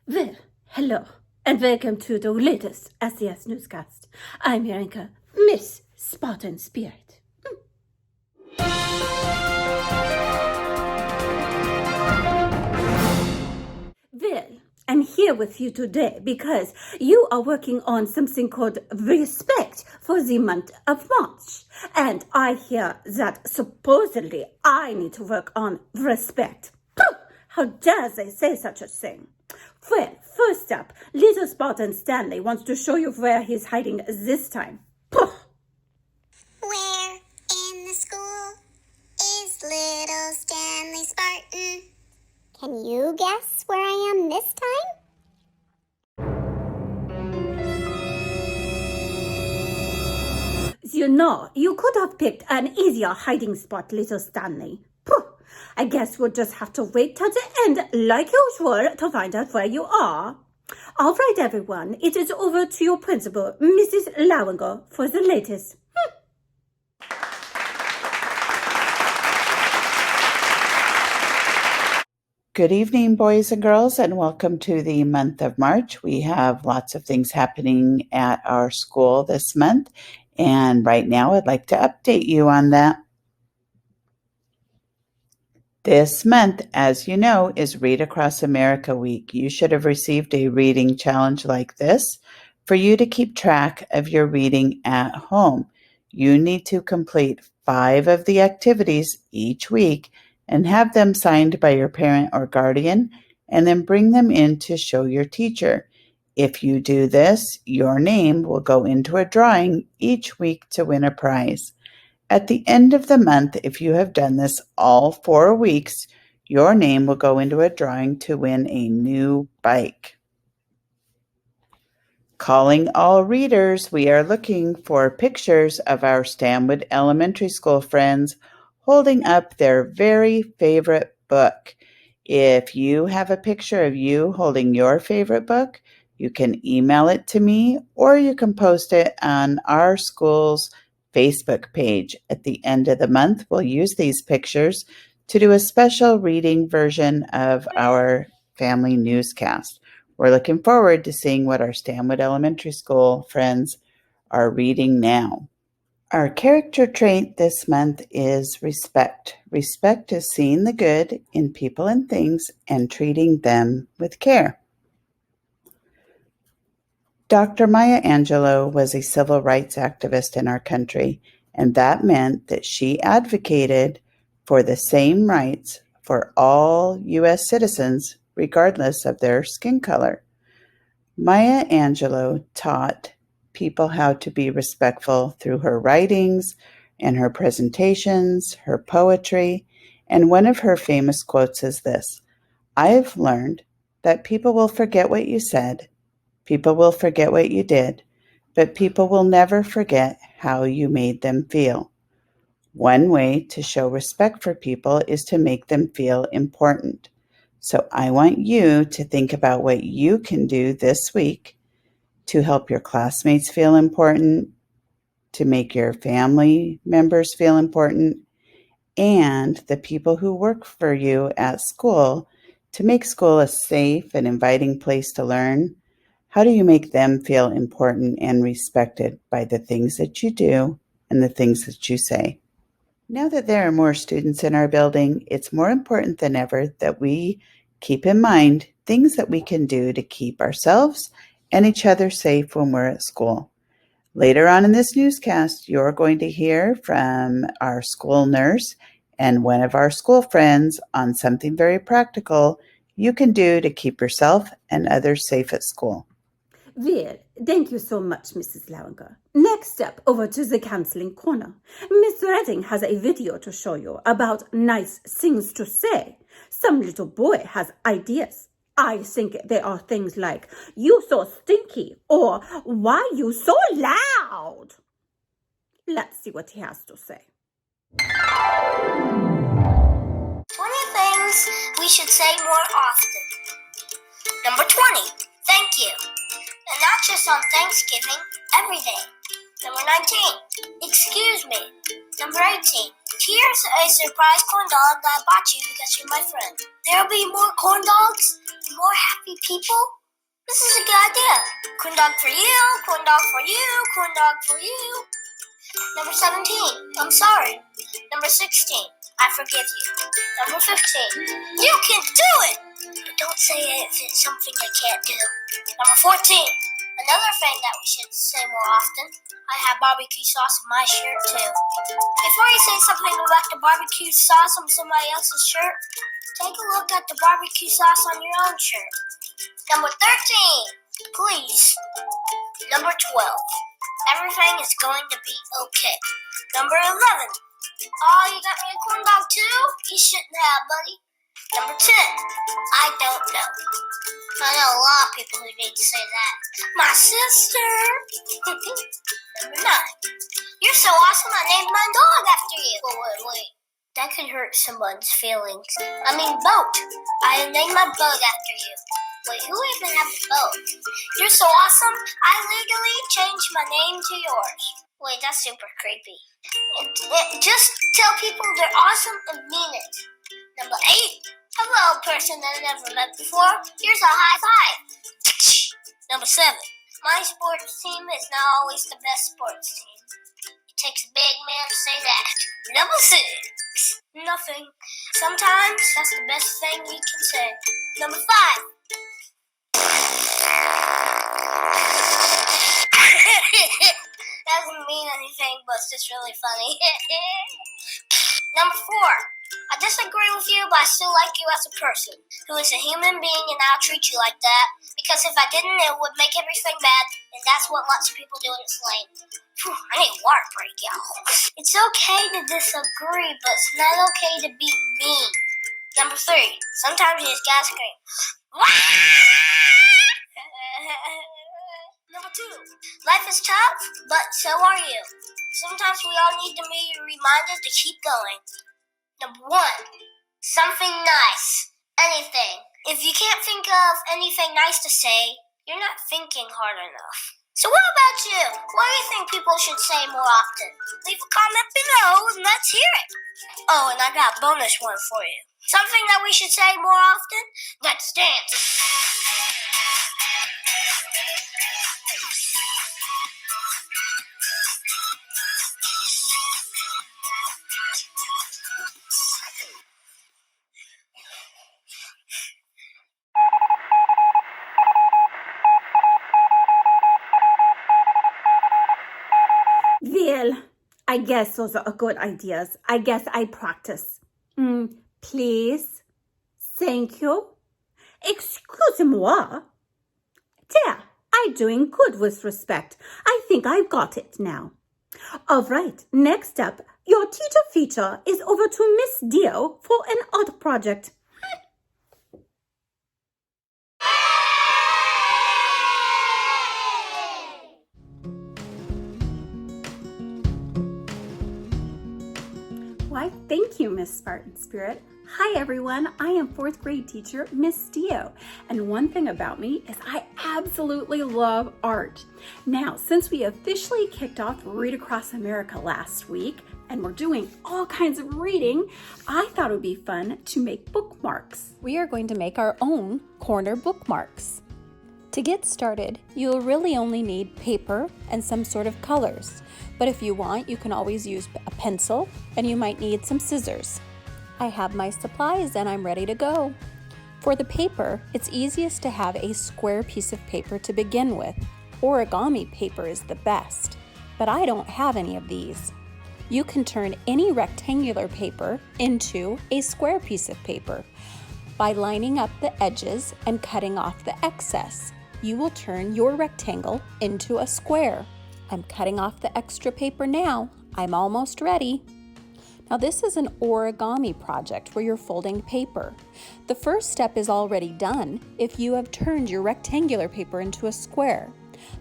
Well, hello, and welcome to the latest SES Newscast. I'm your anchor, Miss Spartan Spirit. Well, I'm here with you today because you are working on something called respect for the month of March. And I hear that supposedly I need to work on respect. How dare they say such a thing? Well, first up, little Spartan Stanley wants to show you where he's hiding this time. Where in the school is little Stanley Spartan? Can you guess where I am this time? You know, you could have picked an easier hiding spot, little Stanley. I guess we'll just have to wait till the end, like usual, to find out where you are. All right, everyone, it is over to your principal, Mrs. Lawinger, for the latest. Good evening, boys and girls, and welcome to the month of March. We have lots of things happening at our school this month, and right now I'd like to update you on that. This month, as you know, is Read Across America Week. You should have received a reading challenge like this for you to keep track of your reading at home. You need to complete 5 of the activities each week and have them signed by your parent or guardian, and then bring them in to show your teacher. If you do this, your name will go into a drawing each week to win a prize. At the end of the month, if you have done this all 4 weeks, your name will go into a drawing to win a new bike. Calling all readers, we are looking for pictures of our Stanwood Elementary School friends holding up their very favorite book. If you have a picture of you holding your favorite book, you can email it to me, or you can post it on our school's Facebook page. At the end of the month, we'll use these pictures to do a special reading version of our family newscast. We're looking forward to seeing what our Stanwood Elementary School friends are reading now. Our character trait this month is respect. Respect is seeing the good in people and things and treating them with care. Dr. Maya Angelou was a civil rights activist in our country, and that meant that she advocated for the same rights for all U.S. citizens, regardless of their skin color. Maya Angelou taught people how to be respectful through her writings and her presentations, her poetry, and one of her famous quotes is this: "I've learned that people will forget what you said, people will forget what you did, but people will never forget how you made them feel." One way to show respect for people is to make them feel important. So I want you to think about what you can do this week to help your classmates feel important, to make your family members feel important, and the people who work for you at school to make school a safe and inviting place to learn. How do you make them feel important and respected by the things that you do and the things that you say? Now that there are more students in our building, it's more important than ever that we keep in mind things that we can do to keep ourselves and each other safe when we're at school. Later on in this newscast, you're going to hear from our school nurse and one of our school friends on something very practical you can do to keep yourself and others safe at school. Well, thank you so much, Mrs. Lawinger. Next up, over to the counseling corner. Miss Redding has a video to show you about nice things to say. Some little boy has ideas. I think they are things like, "You so stinky," or "Why you so loud?" Let's see what he has to say. 20 things we should say more often. Number 20, thank you. And not just on Thanksgiving, every day. Number 19, excuse me. Number 18, here's a surprise corn dog that I bought you because you're my friend. There'll be more corn dogs, more happy people, This is a good idea. Corn dog for you, corn dog for you, corn dog for you. Number 17, I'm sorry. Number 16, I forgive you. Number 15, you can do it! But don't say it if it's something you can't do. Number 14, another thing that we should say more often, I have barbecue sauce in my shirt too. Before you say something about the barbecue sauce on somebody else's shirt, take a look at the barbecue sauce on your own shirt. Number 13, please. Number 12, everything is going to be okay. Number 11, oh, you got me a corn dog too? You shouldn't have, buddy. Number 10, I don't know. I know a lot of people who need to say that. My sister. Number 9, you're so awesome I named my dog after you. Wait. That could hurt someone's feelings. I mean boat. I named my boat after you. Wait, who even has a boat? You're so awesome, I legally changed my name to yours. Wait, that's super creepy. Just tell people they're awesome and mean it. Number 8, hello, person that I never met before. Here's a high five. Number 7, my sports team is not always the best sports team. It takes a big man to say that. Number 6, nothing. Sometimes that's the best thing you can say. Number 5, doesn't mean anything, but it's just really funny. Number 4, I disagree with you, but I still like you as a person who is a human being, and I'll treat you like that. Because if I didn't, it would make everything bad, and that's what lots of people do, and it's lame. Whew, I need a water break, y'all. It's okay to disagree, but it's not okay to be mean. Number 3, sometimes you just gotta scream. Number 2, life is tough, but so are you. Sometimes we all need to be reminded to keep going. Number 1, something nice. Anything. If you can't think of anything nice to say, you're not thinking hard enough. So what about you? What do you think people should say more often? Leave a comment below and let's hear it. Oh, and I got a bonus one for you. Something that we should say more often? Let's dance. Well, I guess those are good ideas. I guess I practice. Please. Thank you. Excusez-moi. There, I'm doing good with respect. I think I've got it now. All right, next up, your teacher feature is over to Miss Dio for an art project. Why, thank you, Miss Spartan Spirit. Hi, everyone. I am 4th grade teacher, Miss Dio. And one thing about me is I absolutely love art. Now, since we officially kicked off Read Across America last week, and we're doing all kinds of reading, I thought it would be fun to make bookmarks. We are going to make our own corner bookmarks. To get started, you'll really only need paper and some sort of colors. But if you want, you can always use a pencil, and you might need some scissors. I have my supplies and I'm ready to go. For the paper, it's easiest to have a square piece of paper to begin with. Origami paper is the best, but I don't have any of these. You can turn any rectangular paper into a square piece of paper. By lining up the edges and cutting off the excess, you will turn your rectangle into a square. I'm cutting off the extra paper now. I'm almost ready. Now this is an origami project where you're folding paper. The first step is already done if you have turned your rectangular paper into a square.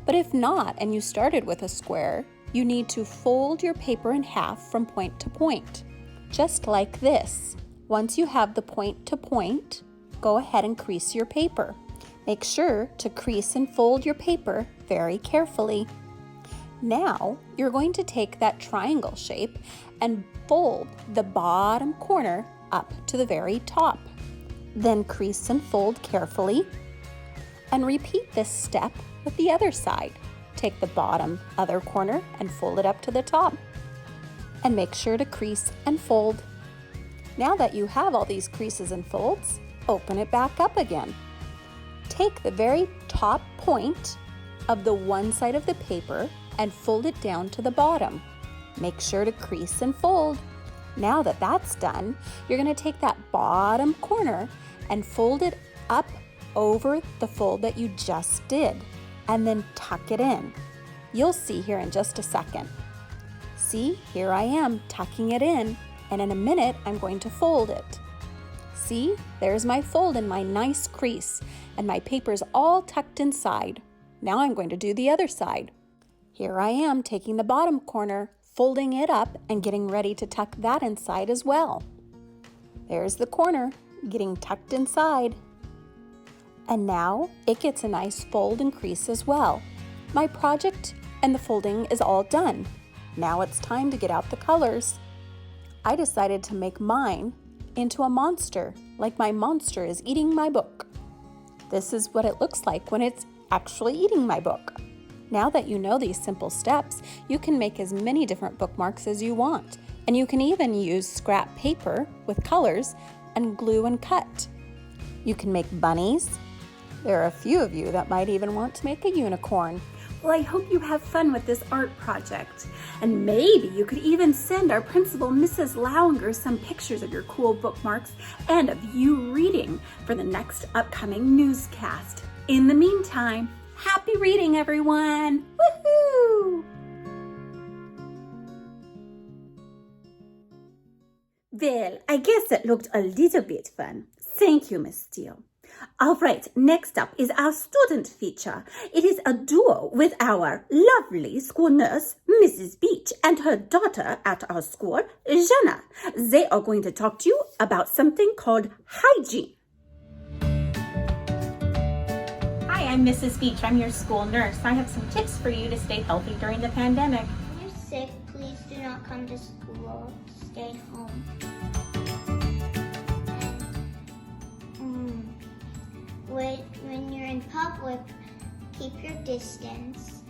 But if not, and you started with a square, you need to fold your paper in half from point to point, just like this. Once you have the point to point, go ahead and crease your paper. Make sure to crease and fold your paper very carefully. Now, you're going to take that triangle shape and fold the bottom corner up to the very top. Then crease and fold carefully. And repeat this step with the other side. Take the bottom other corner and fold it up to the top. And make sure to crease and fold. Now that you have all these creases and folds, open it back up again. Take the very top point of the one side of the paper and fold it down to the bottom. Make sure to crease and fold. Now that that's done, you're going to take that bottom corner and fold it up over the fold that you just did, and then tuck it in. You'll see here in just a second. See, here I am tucking it in, and in a minute I'm going to fold it. See, there's my fold and my nice crease, and my paper's all tucked inside. Now I'm going to do the other side. Here I am taking the bottom corner, folding it up, and getting ready to tuck that inside as well. There's the corner, getting tucked inside. And now it gets a nice fold and crease as well. My project and the folding is all done. Now it's time to get out the colors. I decided to make mine into a monster, like my monster is eating my book. This is what it looks like when it's actually eating my book. Now that you know these simple steps, you can make as many different bookmarks as you want. And you can even use scrap paper with colors and glue and cut. You can make bunnies. There are a few of you that might even want to make a unicorn. Well, I hope you have fun with this art project. And maybe you could even send our principal, Mrs. Lauinger, some pictures of your cool bookmarks and of you reading for the next upcoming newscast. In the meantime, happy reading, everyone! Woohoo! Well, I guess it looked a little bit fun. Thank you, Miss Steele. All right, next up is our student feature. It is a duo with our lovely school nurse, Mrs. Beach, and her daughter at our school, Jenna. They are going to talk to you about something called hygiene. Hi, I'm Mrs. Beach. I'm your school nurse. I have some tips for you to stay healthy during the pandemic. When you're sick, please do not come to school. Stay home. When you're in public, keep your distance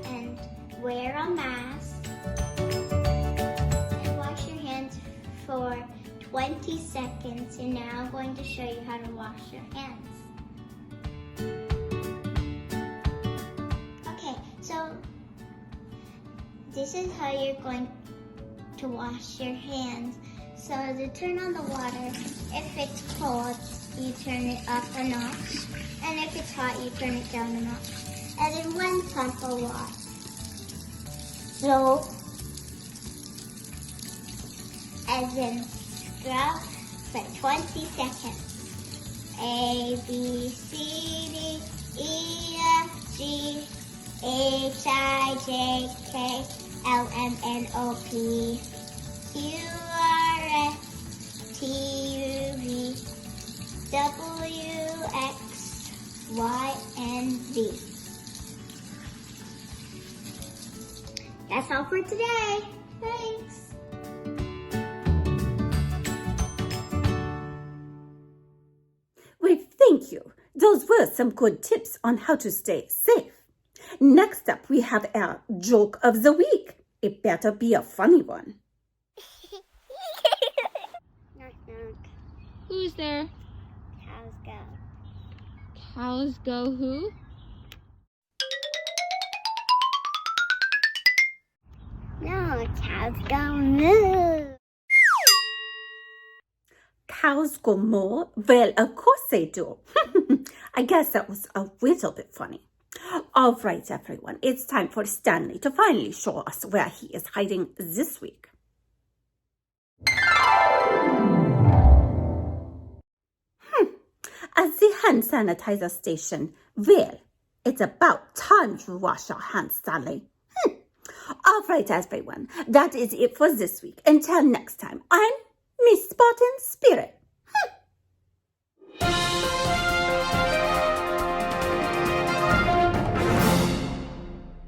and wear a mask and wash your hands for 20 seconds. And now I'm going to show you how to wash your hands. Okay, so this is how you're going to wash your hands. So to turn on the water, if it's cold, you turn it up a notch. And if it's hot, you turn it down a notch. And then 1 pump of water. So, and then scrub for 20 seconds. A, B, C, D, E, F, G, H, I, J, K, L, M, N, O, P, Q, R, S, T, U, V, W, X, Y, and Z. That's all for today. Thanks. Well, thank you. Those were some good tips on how to stay safe. Next up, we have our joke of the week. It better be a funny one. Knock, knock. Who's there? Cows go. Cows go who? No, cows go moo. Cows go moo? Well, of course they do. I guess that was a little bit funny. All right, everyone. It's time for Stanley to finally show us where he is hiding this week. At the hand sanitizer station. Well, it's about time to wash our hands, Stanley. All right, everyone. That is it for this week. Until next time, I'm Miss Spartan Spirit.